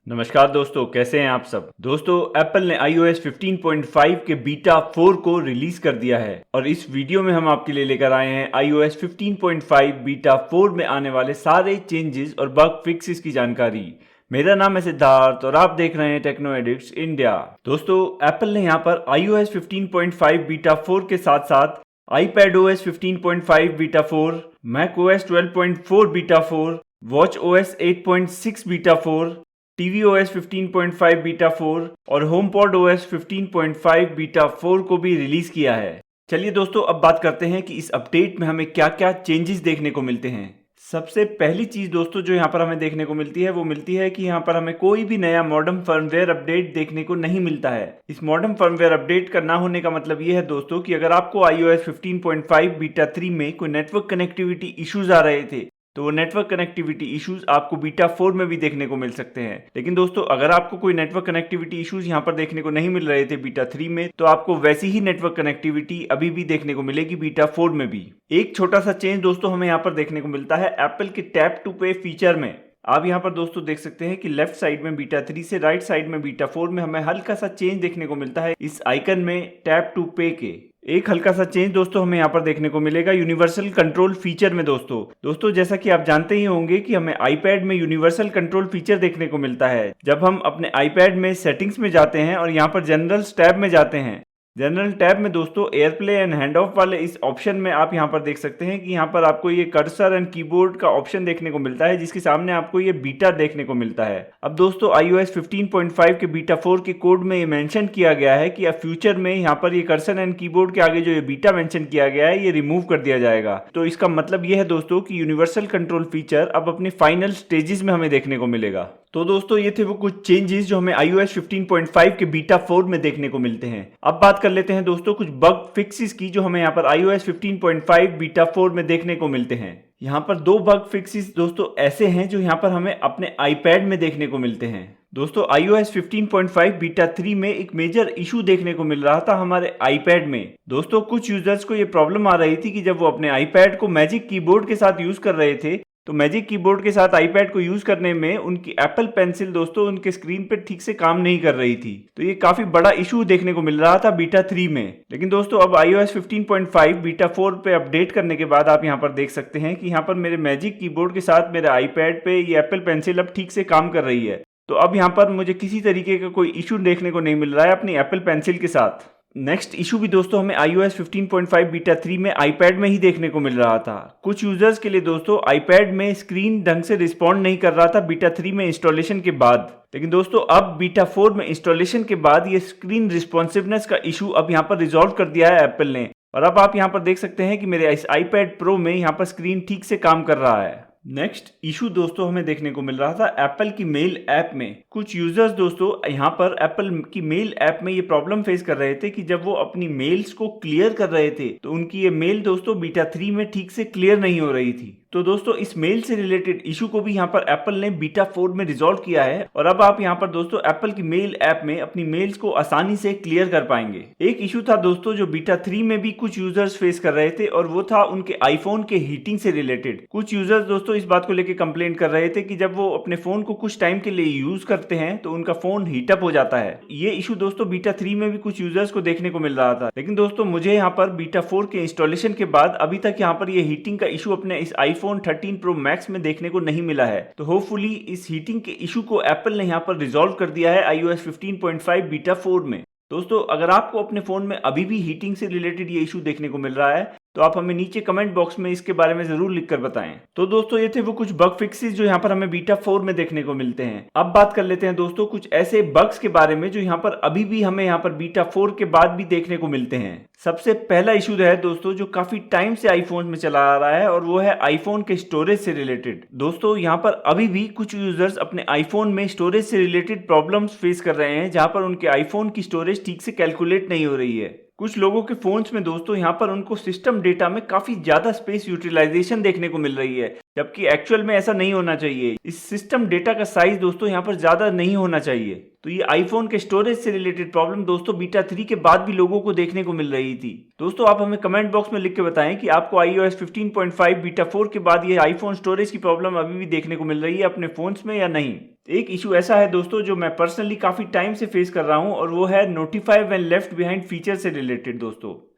नमस्कार दोस्तों, कैसे हैं आप सब। दोस्तों, एप्पल ने iOS 15.5 के बीटा 4 को रिलीज कर दिया है और इस वीडियो में हम आपके लिए लेकर आए हैं iOS 15.5 बीटा 4 में आने वाले सारे चेंजेस और बग फिक्सेस की जानकारी। मेरा नाम है सिद्धार्थ और आप देख रहे हैं टेक्नो एडिक्ट्स इंडिया। दोस्तों, एप्पल ने यहाँ पर iOS 15.5 बीटा 4 के साथ साथ iPadOS 15.5 beta 4, macOS 12.4 beta 4, watchOS 8.6 beta 4, tvOS 15.5 beta 4 और HomePodOS 15.5 बीटा 4 को भी रिलीज किया है। चलिए दोस्तों, अब बात करते हैं कि इस अपडेट में हमें क्या क्या चेंजेस देखने को मिलते हैं। सबसे पहली चीज दोस्तों जो यहाँ पर हमें देखने को मिलती है वो मिलती है कि यहाँ पर हमें कोई भी नया मॉडर्न फर्मवेयर अपडेट देखने को नहीं मिलता है। इस मॉडर्न फर्मवेयर अपडेट का ना होने का मतलब ये है दोस्तों कि अगर आपको iOS 15.5 बीटा 3 में कोई नेटवर्क कनेक्टिविटी इश्यूज आ रहे थे तो वो नेटवर्क कनेक्टिविटी इश्यूज आपको बीटा 4 में भी देखने को मिल सकते हैं। लेकिन दोस्तों, अगर आपको कोई नेटवर्क कनेक्टिविटी इश्यूज यहाँ पर देखने को नहीं मिल रहे थे बीटा 3 में, तो आपको वैसी ही नेटवर्क कनेक्टिविटी अभी भी देखने को मिलेगी बीटा 4 में भी। एक छोटा सा चेंज दोस्तों हमें यहाँ पर देखने को मिलता है एप्पल के टैप टू पे फीचर में। आप यहाँ पर दोस्तों देख सकते हैं कि लेफ्ट साइड में बीटा 3 से राइट साइड में बीटा 4 में हमें हल्का सा चेंज देखने को मिलता है इस आइकन में टैप टू पे के। एक हल्का सा चेंज दोस्तों हमें यहाँ पर देखने को मिलेगा यूनिवर्सल कंट्रोल फीचर में। दोस्तों जैसा कि आप जानते ही होंगे कि हमें आईपैड में यूनिवर्सल कंट्रोल फीचर देखने को मिलता है जब हम अपने आईपैड में सेटिंग्स में जाते हैं और यहाँ पर जनरल टैब में जाते हैं। जनरल टैब में दोस्तों एयरप्ले एंड हैंड ऑफ वाले इस ऑप्शन में आप यहाँ पर देख सकते हैं कि यहाँ पर आपको ये कर्सर एंड कीबोर्ड का ऑप्शन देखने को मिलता है जिसके सामने आपको ये बीटा देखने को मिलता है। अब दोस्तों iOS 15.5 के बीटा 4 के कोड में ये मेंशन किया गया है कि अब फ्यूचर में यहाँ पर ये कर्सर एंड कीबोर्ड के आगे जो ये बीटा मेंशन किया गया है ये रिमूव कर दिया जाएगा। तो इसका मतलब ये है दोस्तों कि यूनिवर्सल कंट्रोल फीचर अब अपनी फाइनल स्टेजेस में हमें देखने को मिलेगा। तो दोस्तों ये थे वो कुछ चेंजेस जो हमें iOS 15.5 के बीटा 4 में देखने को मिलते हैं। अब बात कर लेते हैं दोस्तों कुछ बग फिक्सेस की जो हमें यहाँ पर iOS 15.5 बीटा 4 में देखने को मिलते हैं। यहाँ पर दो बग फिक्सेस दोस्तों ऐसे हैं जो यहाँ पर हमें अपने आईपैड में देखने को मिलते हैं। दोस्तों iOS 15.5 बीटा 3 में एक मेजर इशू देखने को मिल रहा था हमारे आईपैड में। दोस्तों कुछ यूजर्स को ये प्रॉब्लम आ रही थी कि जब वो अपने आईपैड को मैजिक कीबोर्ड के साथ यूज कर रहे थे तो मैजिक कीबोर्ड के साथ आईपैड को यूज करने में उनकी एप्पल पेंसिल दोस्तों उनके स्क्रीन पर ठीक से काम नहीं कर रही थी। तो ये काफी बड़ा इशू देखने को मिल रहा था बीटा 3 में। लेकिन दोस्तों अब iOS 15.5 बीटा 4 पे अपडेट करने के बाद आप यहाँ पर देख सकते हैं कि यहाँ पर मेरे मैजिक कीबोर्ड के साथ मेरे आईपैड पे ये एप्पल पेंसिल अब ठीक से काम कर रही है। तो अब यहाँ पर मुझे किसी तरीके का कोई इशू देखने को नहीं मिल रहा है अपनी एप्पल पेंसिल के साथ। नेक्स्ट इशू भी दोस्तों हमें iOS 15.5 बीटा 3 में आईपैड में ही देखने को मिल रहा था। कुछ यूजर्स के लिए दोस्तों आईपैड में स्क्रीन ढंग से रिस्पॉन्ड नहीं कर रहा था बीटा 3 में इंस्टॉलेशन के बाद। लेकिन दोस्तों अब बीटा 4 में इंस्टॉलेशन के बाद ये स्क्रीन रिस्पॉन्सिवनेस का इशू अब यहाँ पर रिजॉल्व कर दिया है एप्पल ने। और अब आप यहाँ पर देख सकते हैं कि मेरे इस आईपैड प्रो में यहाँ पर स्क्रीन ठीक से काम कर रहा है। नेक्स्ट इशू दोस्तों हमें देखने को मिल रहा था एप्पल की मेल ऐप में। कुछ यूजर्स दोस्तों यहाँ पर एप्पल की मेल ऐप में ये प्रॉब्लम फेस कर रहे थे कि जब वो अपनी मेल्स को क्लियर कर रहे थे तो उनकी ये मेल दोस्तों बीटा 3 में ठीक से क्लियर नहीं हो रही थी। तो दोस्तों इस मेल से रिलेटेड इशू को भी यहाँ पर एप्पल ने बीटा 4 में रिजॉल्व किया है और अब आप यहाँ पर दोस्तों एप्पल की मेल ऐप में अपनी मेल्स को आसानी से क्लियर कर पाएंगे। एक इशू था दोस्तों जो बीटा 3 में भी कुछ यूजर्स फेस कर रहे थे और वो था उनके आईफोन के हीटिंग से रिलेटेड। कुछ यूजर्स दोस्तों इस बात को लेकर कंप्लेन कर रहे थे कि जब वो अपने फोन को कुछ टाइम के लिए यूज करते हैं तो उनका फोन हीटअप हो जाता है। ये इशू दोस्तों बीटा 3 में भी कुछ यूजर्स को देखने को मिल रहा था। लेकिन दोस्तों मुझे यहाँ पर बीटा 4 के इंस्टॉलेशन के बाद अभी तक यहाँ पर ये हीटिंग का इशू अपने इस आईफोन 13 प्रो मैक्स में देखने को नहीं मिला है। तो होपफुली इस हीटिंग के इशू को एप्पल ने यहाँ पर रिजॉल्व कर दिया है iOS 15.5 बीटा 4 में। दोस्तों अगर आपको अपने फोन में अभी भी हीटिंग से रिलेटेड ये इशू देखने को मिल रहा है तो आप हमें नीचे कमेंट बॉक्स में इसके बारे में जरूर लिखकर बताएं। तो दोस्तों ये थे वो कुछ बग फिक्सेस जो यहाँ पर हमें बीटा 4 में देखने को मिलते हैं। अब बात कर लेते हैं दोस्तों कुछ ऐसे बग्स के बारे में जो यहाँ पर अभी भी हमें यहाँ पर बीटा 4 के बाद भी देखने को मिलते हैं। सबसे पहला इशू है दोस्तों जो काफी टाइम से आईफोन में चला आ रहा है और वो है आईफोन के स्टोरेज से रिलेटेड। दोस्तों यहाँ पर अभी भी कुछ यूजर्स अपने आईफोन में स्टोरेज से रिलेटेड प्रॉब्लम्स फेस कर रहे हैं जहाँ पर उनके आईफोन की स्टोरेज ठीक से कैलकुलेट नहीं हो रही है। कुछ लोगों के फोन्स में दोस्तों यहाँ पर उनको सिस्टम डेटा में काफी ज्यादा स्पेस यूटिलाइजेशन देखने को मिल रही है जबकि एक्चुअल में ऐसा नहीं होना चाहिए। इस सिस्टम डेटा का साइज दोस्तों यहाँ पर ज्यादा नहीं होना चाहिए। तो ये आईफोन के स्टोरेज से रिलेटेड प्रॉब्लम दोस्तों बीटा 3 के बाद भी लोगों को देखने को मिल रही थी। दोस्तों आप हमें कमेंट बॉक्स में लिख के बताएं कि आपको iOS 15.5 बीटा 4 के बाद ये आईफोन स्टोरेज की प्रॉब्लम अभी भी देखने को मिल रही है अपने फोन्स में या नहीं। एक इशू ऐसा है दोस्तों जो मैं पर्सनली काफी टाइम से फेस कर रहा हूं और वो है notify when left behind feature से रिलेटेड।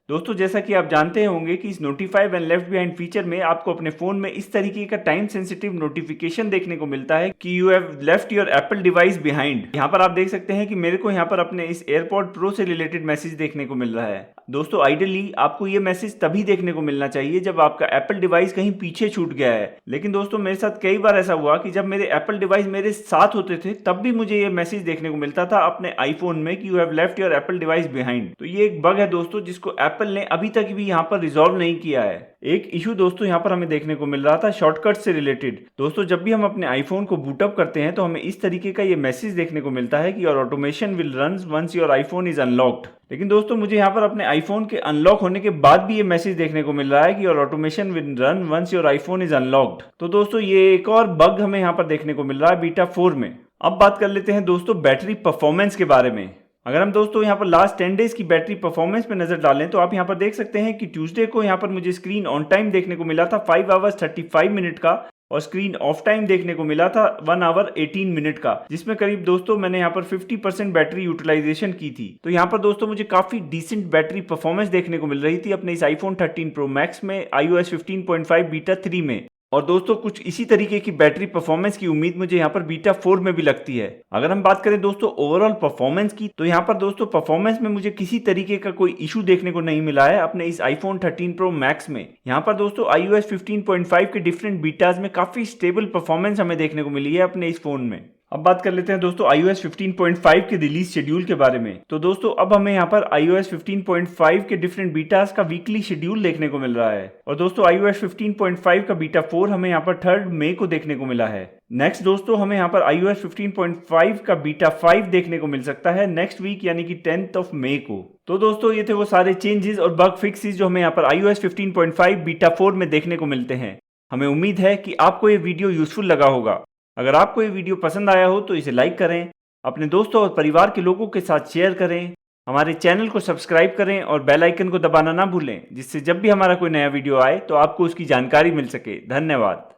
दोस्तों जैसा कि आप जानते होंगे कि इस notify when left behind feature में आपको अपने फोन में इस तरीके का टाइम सेंसिटिव नोटिफिकेशन देखने को मिलता है कि you have left your Apple device behind. यहाँ पर आप देख सकते हैं कि मेरे को यहाँ पर अपने इस एयरपॉड प्रो से रिलेटेड मैसेज देखने को मिल रहा है। दोस्तों आइडियली आपको ये मैसेज तभी देखने को मिलना चाहिए जब आपका एप्पल डिवाइस कहीं पीछे छूट गया है, लेकिन दोस्तों मेरे साथ कई बार ऐसा हुआ कि जब मेरे एप्पल डिवाइस मेरे साथ होते थे तब भी मुझे ये मैसेज देखने को मिलता था अपने आईफोन में कि you have left your Apple device behind. तो ये एक बग है दोस्तों जिसको एप्पल ने अभी तक भी यहाँ पर रिजॉल्व नहीं किया है। एक इशू दोस्तों यहाँ पर हमें देखने को मिल रहा था शॉर्टकट से रिलेटेड। दोस्तों जब भी हम अपने आईफोन को बूटअप करते हैं तो हमें इस तरीके का ये मैसेज देखने को मिलता है कि your automation will run once your iPhone is unlocked. लेकिन दोस्तों मुझे यहाँ पर अपने आईफोन के अनलॉक होने के बाद भी ये मैसेज देखने को मिल रहा है कि your automation will run once your iPhone is unlocked. तो दोस्तों ये एक और बग हमें यहाँ पर देखने को मिल रहा है बीटा 4 में। अब बात कर लेते हैं दोस्तों बैटरी परफॉर्मेंस के बारे में। अगर हम दोस्तों यहाँ पर लास्ट 10 डेज की बैटरी परफॉर्मेंस पे नजर डालें तो आप यहाँ पर देख सकते हैं कि ट्यूसडे को यहाँ पर मुझे स्क्रीन ऑन टाइम देखने को मिला था 5 आवर्स 35 मिनट का और स्क्रीन ऑफ टाइम देखने को मिला था 1 आवर 18 मिनट का, जिसमें करीब दोस्तों मैंने यहाँ पर 50% बैटरी यूटिलाइजेशन की थी। तो यहाँ पर दोस्तों मुझे काफी डिसेंट बैटरी परफॉर्मेंस देखने को मिल रही थी अपने इस आईफोन 13 प्रो मैक्स में iOS 15.5 बीटा 3 में। और दोस्तों कुछ इसी तरीके की बैटरी परफॉर्मेंस की उम्मीद मुझे यहाँ पर बीटा 4 में भी लगती है। अगर हम बात करें दोस्तों ओवरऑल परफॉर्मेंस की तो यहाँ पर दोस्तों परफॉर्मेंस में मुझे किसी तरीके का कोई इशू देखने को नहीं मिला है अपने इस आईफोन 13 प्रो मैक्स में। यहाँ पर दोस्तों iOS 15.5 के डिफरेंट बीटाज में काफी स्टेबल परफॉर्मेंस हमें देखने को मिली है अपने इस फोन में। अब बात कर लेते हैं दोस्तों iOS 15.5 के रिलीज शेड्यूल के बारे में। तो दोस्तों अब हमें यहाँ पर iOS 15.5 के डिफरेंट बीटास का वीकली शेड्यूल देखने को मिल रहा है। और दोस्तों iOS 15.5 का बीटा 4 हमें यहाँ पर 3 मई को देखने को मिला है। नेक्स्ट दोस्तों हमें यहाँ पर iOS 15.5 का बीटा 5 देखने को मिल सकता है नेक्स्ट वीक यानी कि 10 मई को। तो दोस्तों ये थे वो सारे चेंजेस और बग फिक्सेस जो हमें यहाँ पर iOS 15.5 बीटा 4 में देखने को मिलते हैं। हमें उम्मीद है कि आपको ये वीडियो यूजफुल लगा होगा। अगर आपको ये वीडियो पसंद आया हो तो इसे लाइक करें, अपने दोस्तों और परिवार के लोगों के साथ शेयर करें, हमारे चैनल को सब्सक्राइब करें और बेल आइकन को दबाना ना भूलें, जिससे जब भी हमारा कोई नया वीडियो आए तो आपको उसकी जानकारी मिल सके। धन्यवाद।